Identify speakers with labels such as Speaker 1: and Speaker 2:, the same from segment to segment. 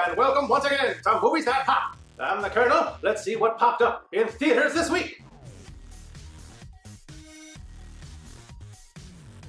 Speaker 1: and welcome once again to Movies That Pop. I'm the Colonel. Let's see what popped up in theaters this week.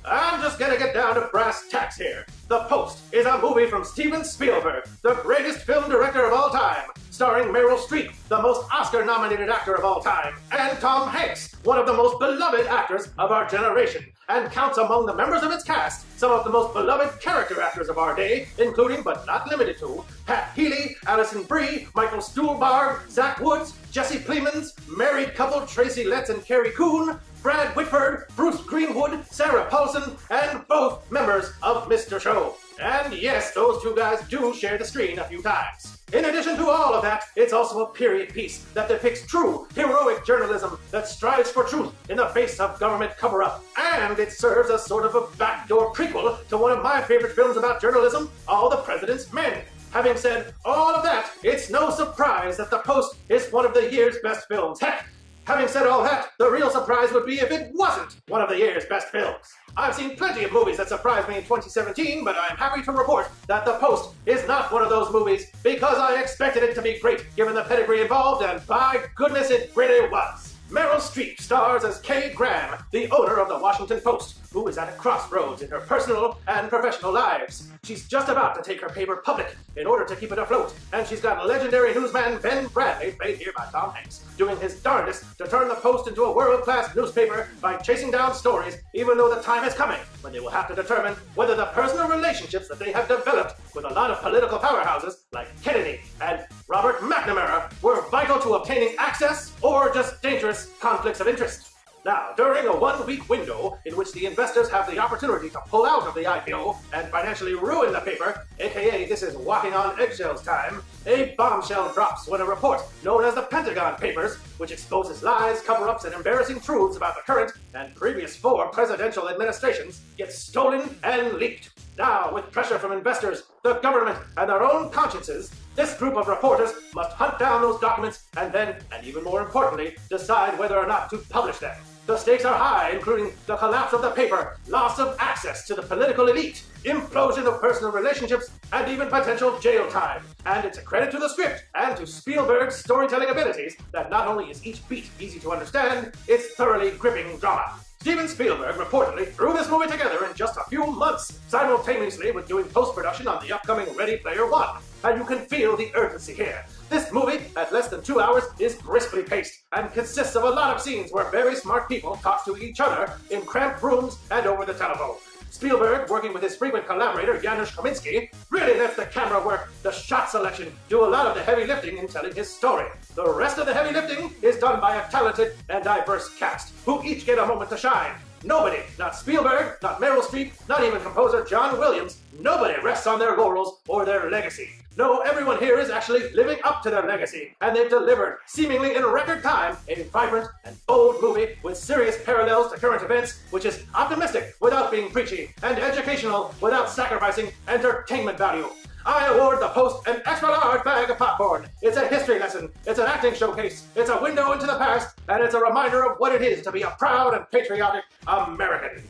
Speaker 1: I'm just gonna get down to brass tacks here. The Post is a movie from Steven Spielberg, the greatest film director of all time, starring Meryl Streep, the most Oscar-nominated actor of all time, and Tom Hanks, one of the most beloved actors of our generation, and counts among the members of its cast some of the most beloved character actors of our day, including but not limited to Pat Healy, Alison Brie, Michael Stuhlbarg, Zach Woods, Jesse Plemons, married couple Tracy Letts and Carrie Coon, Brad Whitford, Bruce Greenwood, Sarah Paulson, and both members of Mr. Show. And yes, those two guys do share the screen a few times. In addition to all of that, it's also a period piece that depicts true, heroic journalism that strives for truth in the face of government cover-up. And it serves as sort of a backdoor prequel to one of my favorite films about journalism, All the President's Men. Having said all of that, it's no surprise that The Post is one of the year's best films. Heck, having said all that, the real surprise would be if it wasn't one of the year's best films. I've seen plenty of movies that surprised me in 2017, but I'm happy to report that The Post is not one of those movies because I expected it to be great given the pedigree involved, and by goodness it really was. Meryl Streep stars as Kay Graham, the owner of the Washington Post, who is at a crossroads in her personal and professional lives. She's just about to take her paper public in order to keep it afloat, and she's got legendary newsman Ben Bradley, played here by Tom Hanks, doing his darndest to turn the Post into a world-class newspaper by chasing down stories, even though the time is coming when they will have to determine whether the personal relationships that they have developed with a lot of political powerhouses like Kennedy and Robert McNamara were vital to obtaining access or just dangerous conflicts of interest. Now, during a one-week window in which the investors have the opportunity to pull out of the IPO and financially ruin the paper, aka this is walking on eggshells time, a bombshell drops when a report known as the Pentagon Papers, which exposes lies, cover-ups, and embarrassing truths about the current and previous 4 presidential administrations, gets stolen and leaked. Now, with pressure from investors, the government, and their own consciences, this group of reporters must hunt down those documents and then, and even more importantly, decide whether or not to publish them. The stakes are high, including the collapse of the paper, loss of access to the political elite, implosion of personal relationships, and even potential jail time. And it's a credit to the script and to Spielberg's storytelling abilities that not only is each beat easy to understand, it's thoroughly gripping drama. Steven Spielberg reportedly threw this movie together in just a few months, simultaneously with doing post-production on the upcoming Ready Player One. And you can feel the urgency here. This movie, at less than 2 hours, is briskly paced and consists of a lot of scenes where very smart people talk to each other in cramped rooms and over the telephone. Spielberg, working with his frequent collaborator Janusz Kaminski, really lets the camera work, the shot selection, do a lot of the heavy lifting in telling his story. The rest of the heavy lifting is done by a talented and diverse cast, who each get a moment to shine. Nobody, not Spielberg, not Meryl Streep, not even composer John Williams, nobody rests on their laurels or their legacy. No, everyone here is actually living up to their legacy, and they've delivered, seemingly in record time, a vibrant and bold movie with serious parallels to current events, which is optimistic without being preachy, and educational without sacrificing entertainment value. I award The Post an extra large bag of popcorn. It's a history lesson, it's an acting showcase, it's a window into the past, and it's a reminder of what it is to be a proud and patriotic American.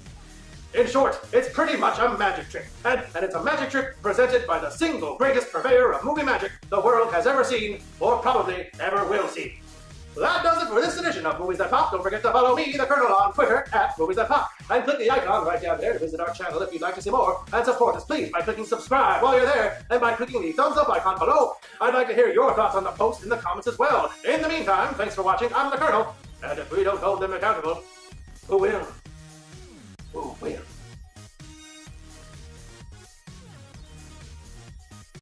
Speaker 1: In short, it's pretty much a magic trick. And it's a magic trick presented by the single greatest purveyor of movie magic the world has ever seen, or probably ever will see. That does it for this edition of Movies That Pop. Don't forget to follow me, the Colonel, on Twitter @MoviesThatPop. And click the icon right down there to visit our channel if you'd like to see more. And support us, please, by clicking subscribe while you're there, and by clicking the thumbs up icon below. I'd like to hear your thoughts on The Post in the comments as well. In the meantime, thanks for watching. I'm the Colonel, and if we don't hold them accountable, who will?